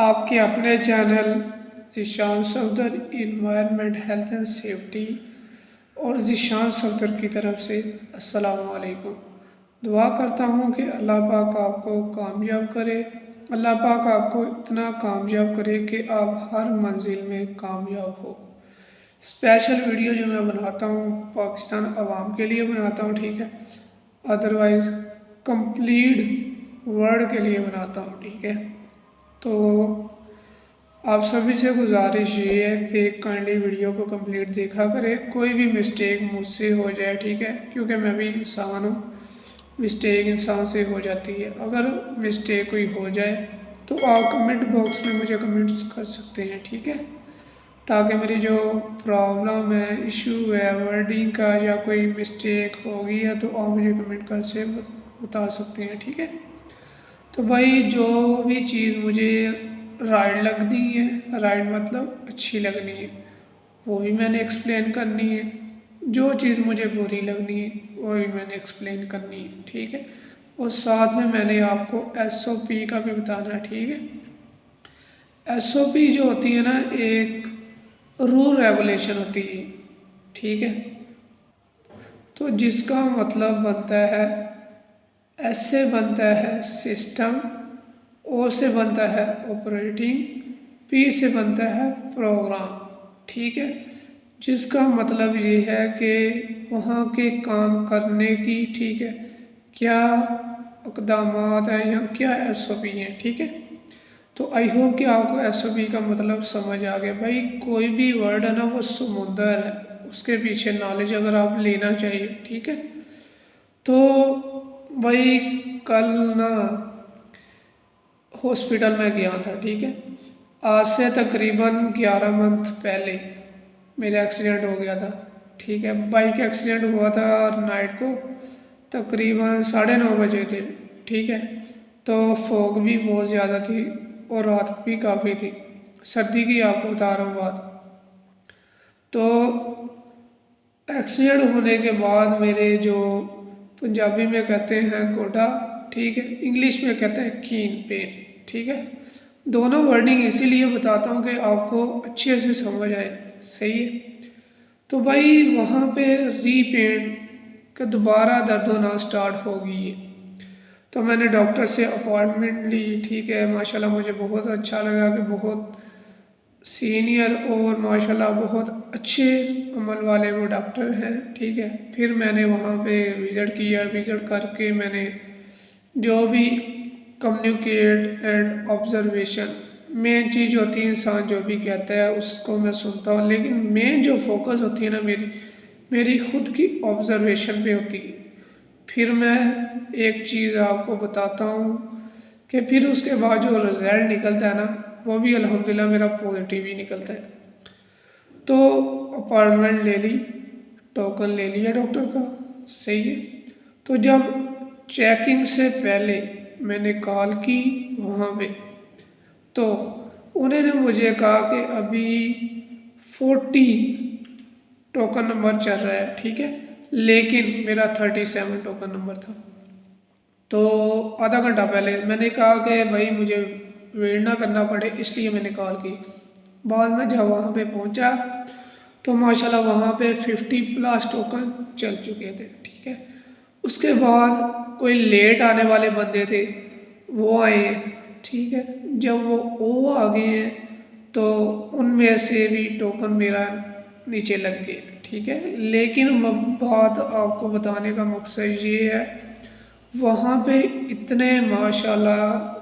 आपके अपने channel Zeeshan Safdar environment health and safety और ज़ीशान सफदर की तरफ से अस्सलाम वालेकुम। दुआ करता हूँ कि अल्लाह पाक आपको कामयाब करे। अल्लाह पाक आपको इतना कामयाब करे कि आप हर मंजिल में कामयाब हो। स्पेशल वीडियो जो मैं बनाता हूँ पाकिस्तान अवाम के लिए बनाता हूँ, ठीक है। अदरवाइज़ कंप्लीट वर्ल्ड के लिए बनाता हूँ, ठीक है। तो आप सभी से गुजारिश ये है कि काइंडली वीडियो को कंप्लीट देखा करें। कोई भी मिस्टेक मुझसे हो जाए, ठीक है, क्योंकि मैं भी इंसान हूँ, मिस्टेक इंसान से हो जाती है। अगर मिस्टेक कोई हो जाए तो आप कमेंट बॉक्स में मुझे कमेंट्स कर सकते हैं, ठीक है, ताकि मेरी जो प्रॉब्लम है, इशू है वर्डिंग का या कोई मिस्टेक हो गई है तो आप मुझे कमेंट कर से बता सकते हैं, ठीक है। तो भाई जो भी चीज़ मुझे राइट लगनी है, राइट मतलब अच्छी लगनी है, वो भी मैंने एक्सप्लेन करनी है। जो चीज़ मुझे बुरी लगनी है वो भी मैंने एक्सप्लेन करनी है, ठीक है। और साथ में मैंने आपको एसओपी का भी बताना है, ठीक है। एसओपी जो होती है ना, एक रूल रेगुलेशन होती है, ठीक है। तो जिसका मतलब बनता है, एस से बनता है सिस्टम, ओ से बनता है ऑपरेटिंग, पी से बनता है प्रोग्राम, ठीक है। जिसका मतलब ये है कि वहाँ के काम करने की, ठीक है, क्या इक़दामात हैं या क्या एसओपी हैं, ठीक है। तो आई होप कि आपको एसओपी का मतलब समझ आ गया। भाई कोई भी वर्ड है ना वो समुंदर है, उसके पीछे नॉलेज अगर आप लेना चाहिए, ठीक है। तो भाई कल ना हॉस्पिटल में गया था, ठीक है। आज से तकरीबन 11 मंथ पहले मेरा एक्सीडेंट हो गया था, ठीक है। बाइक एक्सीडेंट हुआ था नाइट को, तकरीबन 9:30 बजे थे, ठीक है। तो फॉग भी बहुत ज़्यादा थी और रात भी काफ़ी थी, सर्दी की आपको बता रहा हूँ बात। तो एक्सीडेंट होने के बाद मेरे जो पंजाबी में कहते हैं गोडा, ठीक है, इंग्लिश में कहते हैं कीन पेन, ठीक है। दोनों वर्डिंग इसीलिए बताता हूँ कि आपको अच्छे से समझ आए, सही है। तो भाई वहाँ पे रीपेन का दोबारा दर्द होना स्टार्ट हो गई है। तो मैंने डॉक्टर से अपॉइंटमेंट ली, ठीक है। माशाल्लाह मुझे बहुत अच्छा लगा कि बहुत सीनियर और माशाल्लाह बहुत अच्छे अमल वाले वो डॉक्टर हैं, ठीक है। फिर मैंने वहाँ पे विज़िट किया, विज़िट करके मैंने जो भी कम्युनिकेट एंड ऑब्जर्वेशन, मेन चीज़ होती है, इंसान जो भी कहता है उसको मैं सुनता हूँ, लेकिन मेन जो फोकस होती है ना मेरी मेरी खुद की ऑब्जर्वेशन पे होती है। फिर मैं एक चीज़ आपको बताता हूँ कि फिर उसके बाद जो रिज़ल्ट निकलता है ना वो भी अल्हम्दुलिल्लाह मेरा पॉजिटिव ही निकलता है। तो अपॉइंटमेंट ले ली, टोकन ले लिया डॉक्टर का, सही है। तो जब चेकिंग से पहले मैंने कॉल की वहाँ पे, तो उन्होंने मुझे कहा कि अभी 40 टोकन नंबर चल रहा है, ठीक है, लेकिन मेरा 37 टोकन नंबर था। तो आधा घंटा पहले मैंने कहा कि भाई मुझे वेट ना करना पड़े, इसलिए मैंने कॉल की। बाद में जब वहाँ पे पहुँचा तो माशाल्लाह वहाँ पे 50+ टोकन चल चुके थे, ठीक है। उसके बाद कोई लेट आने वाले बंदे थे, वो आए हैं, ठीक है। जब वो आ गए हैं तो उनमें से भी टोकन मेरा नीचे लग गए, ठीक है। लेकिन बात आपको बताने का मकसद ये है, वहाँ पे इतने माशाल्लाह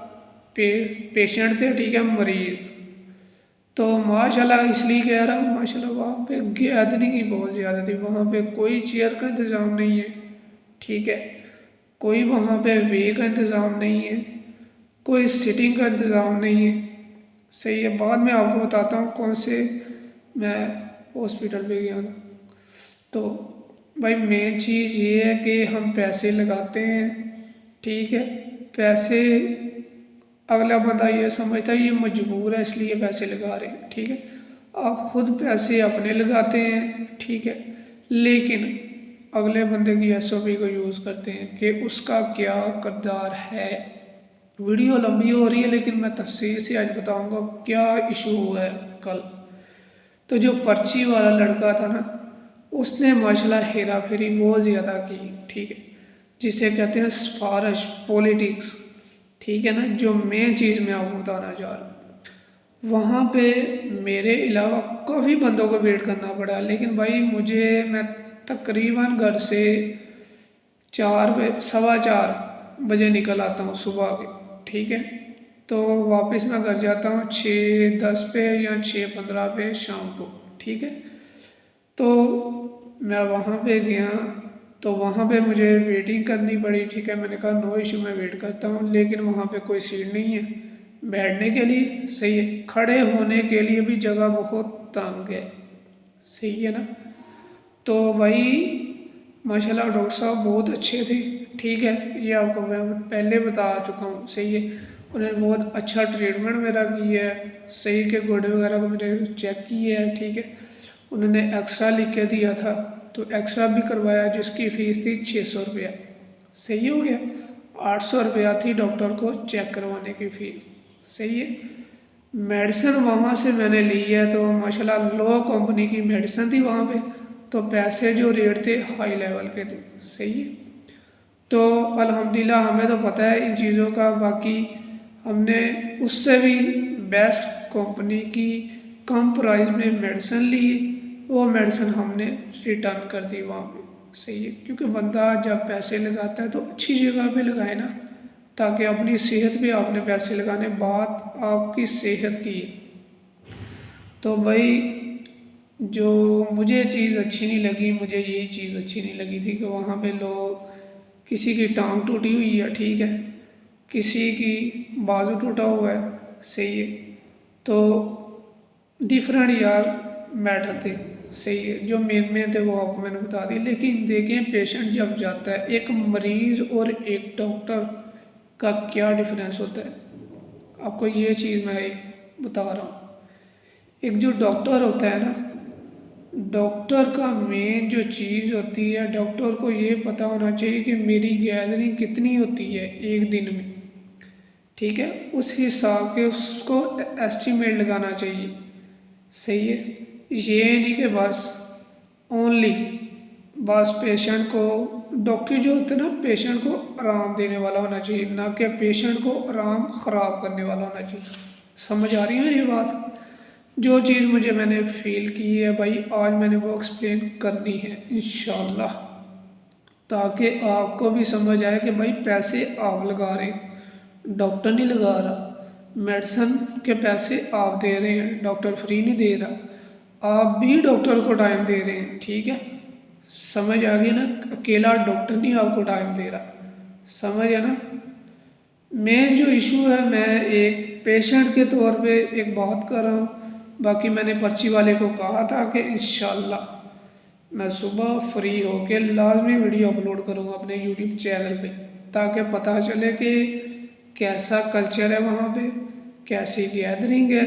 पेशेंट थे, ठीक है, मरीज। तो माशाल्लाह इसलिए कह रहा हूँ, माशाल्लाह वहाँ पे गैदरिंग ही बहुत ज़्यादा थी। वहाँ पे कोई चेयर का इंतज़ाम नहीं है, ठीक है, कोई वहाँ पे वे का इंतज़ाम नहीं है, कोई सिटिंग का इंतज़ाम नहीं है, सही है। बाद में आपको बताता हूँ कौन से मैं हॉस्पिटल पे गया था। तो भाई मेन चीज़ ये है कि हम पैसे लगाते हैं, ठीक है। पैसे अगला बंदा ये समझता है ये मजबूर है इसलिए पैसे लगा रहे हैं, ठीक है। आप खुद पैसे अपने लगाते हैं, ठीक है, लेकिन अगले बंदे की एसओपी को यूज़ करते हैं कि उसका क्या किरदार है, वीडियो लंबी हो रही है लेकिन मैं तफसील से आज बताऊंगा क्या इशू हुआ है कल। तो जो पर्ची वाला लड़का था ना, उसने माशाल्लाह हेरा फेरी बहुत ज़्यादा की, ठीक है, जिसे कहते हैं सिफारिश पॉलिटिक्स, ठीक है ना। जो मेन चीज़ मैं आपको बताना चाह रहा हूँ, वहाँ पे मेरे अलावा काफ़ी बंदों को वेट करना पड़ा, लेकिन भाई मैं तकरीबन घर से 4 बजे 4:15 बजे निकल आता हूँ सुबह के, ठीक है। तो वापस मैं घर जाता हूँ 6:10 पे या 6:15 पे शाम को, ठीक है। तो मैं वहाँ पे गया, तो वहाँ पे मुझे वेटिंग करनी पड़ी, ठीक है। मैंने कहा नो इशू, मैं वेट करता हूँ, लेकिन वहाँ पे कोई सीट नहीं है बैठने के लिए, सही है। खड़े होने के लिए भी जगह बहुत तंग है, सही है ना। तो भाई माशाल्लाह डॉक्टर साहब बहुत अच्छे थे, ठीक है, ये आपको मैं पहले बता चुका हूँ, सही है। उन्होंने बहुत अच्छा ट्रीटमेंट मेरा किया है, सही के गोडे वगैरह को मेरे चेक किए है, ठीक है। उन्होंने एक्सरा लिख के दिया था, तो एक्सरा भी करवाया जिसकी फ़ीस थी 600 रुपया, सही हो गया। 800 रुपया थी डॉक्टर को चेक करवाने की फ़ीस, सही है। मेडिसिन वहाँ से मैंने ली है तो माशाल्लाह लो कंपनी की मेडिसिन थी वहाँ पे, तो पैसे जो रेट थे हाई लेवल के थे, सही है। तो अल्हम्दुलिल्लाह हमें तो पता है इन चीज़ों का, बाकी हमने उससे भी बेस्ट कंपनी की कम प्राइस में मेडिसिन ली, वो मेडिसिन हमने रिटर्न कर दी वहाँ पे, सही है। क्योंकि बंदा जब पैसे लगाता है तो अच्छी जगह पे लगाए ना, ताकि अपनी सेहत पे आपने पैसे लगाने, बात आपकी सेहत की। तो भाई जो मुझे चीज़ अच्छी नहीं लगी, मुझे यही चीज़ अच्छी नहीं लगी थी कि वहाँ पे लोग, किसी की टांग टूटी हुई है, ठीक है, किसी की बाजू टूटा हुआ है, सही है। तो डिफरेंट यार मैटर थे, सही है। जो मेन थे वो आपको मैंने बता दी, लेकिन देखें पेशेंट जब जाता है, एक मरीज़ और एक डॉक्टर का क्या डिफरेंस होता है, आपको ये चीज़ मैं एक बता रहा हूँ। एक जो डॉक्टर होता है ना, डॉक्टर का मेन जो चीज़ होती है, डॉक्टर को ये पता होना चाहिए कि मेरी गैदरिंग कितनी होती है एक दिन में, ठीक है। उस हिसाब के उसको एस्टिमेट लगाना चाहिए, सही है। ये नहीं कि बस ओनली बस पेशेंट को, डॉक्टर जो होता है ना, पेशेंट को आराम देने वाला होना चाहिए, ना कि पेशेंट को आराम ख़राब करने वाला होना चाहिए। समझ आ रही है मेरी बात। जो चीज़ मैंने फील की है भाई, आज मैंने वो एक्सप्लेन करनी है इंशाल्लाह, ताकि आपको भी समझ आए कि भाई पैसे आप लगा रहे हैं, डॉक्टर नहीं लगा रहा। मेडिसिन के पैसे आप दे रहे हैं, डॉक्टर फ्री नहीं दे रहा। आप भी डॉक्टर को टाइम दे रहे हैं, ठीक है। समझ आ गई ना, अकेला डॉक्टर नहीं आपको टाइम दे रहा, समझ है ना। मेन जो इशू है, मैं एक पेशेंट के तौर पे एक बात कर रहा हूँ। बाकी मैंने पर्ची वाले को कहा था कि इंशाल्लाह मैं सुबह फ्री होके लाजमी वीडियो अपलोड करूँगा अपने यूट्यूब चैनल पे, ताकि पता चले कि कैसा कल्चर है वहाँ पे, कैसी गैदरिंग है,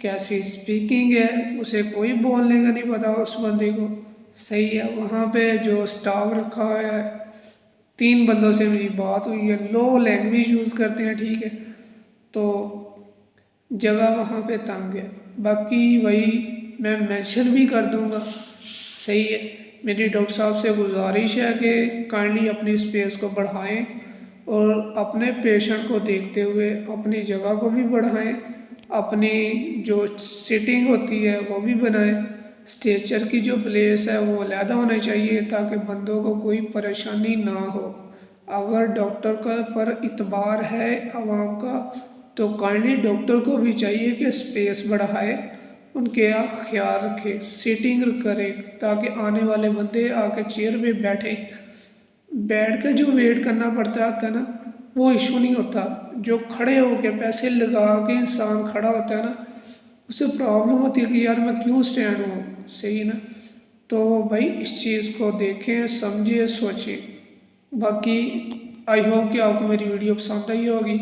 कैसी स्पीकिंग है। उसे कोई बोलने का नहीं पता उस बंदे को, सही है। वहाँ पे जो स्टाफ रखा हुआ है, 3 बंदों से मेरी बात हुई है, लो लैंग्वेज यूज़ करते हैं, ठीक है। तो जगह वहाँ पे तंग है। बाकी वही मैं मेंशन भी कर दूँगा, सही है। मेरी डॉक्टर साहब से गुजारिश है कि काइंडली अपनी स्पेस को बढ़ाएं और अपने पेशेंट को देखते हुए अपनी जगह को भी बढ़ाएं, अपनी जो सीटिंग होती है वो भी बनाएं। स्ट्रेचर की जो प्लेस है वो अलहदा होना चाहिए, ताकि बंदों को कोई परेशानी ना हो। अगर डॉक्टर का पर इतबार है आवाम का, तो काइंडली डॉक्टर को भी चाहिए कि स्पेस बढ़ाए, उनके ख्याल रखे, सीटिंग करे, ताकि आने वाले बंदे आके चेयर पे बैठे। बैठ के जो वेट करना पड़ता है ना, वो इशू नहीं होता। जो खड़े होके पैसे लगा के इंसान खड़ा होता है ना, उसे प्रॉब्लम होती है कि यार मैं क्यों स्टैंड हूँ, सही ना। तो भाई इस चीज़ को देखें, समझिए, सोचिए। बाकी आई होप कि आपको मेरी वीडियो पसंद आई होगी।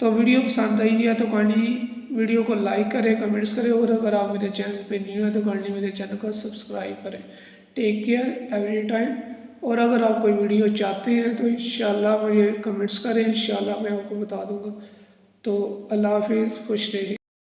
तो वीडियो पसंद आई है तो काइंडली वीडियो को लाइक करें, कमेंट्स करें, और अगर आप मेरे चैनल पे न्यू हैं तो काइंडली मेरे चैनल को सब्सक्राइब करें। Take care every time. और अगर आप कोई वीडियो चाहते हैं तो इंशाल्लाह मुझे कमेंट्स करें, इंशाल्लाह मैं आपको बता दूंगा। तो अल्लाह हाफिज़, खुश रहिए।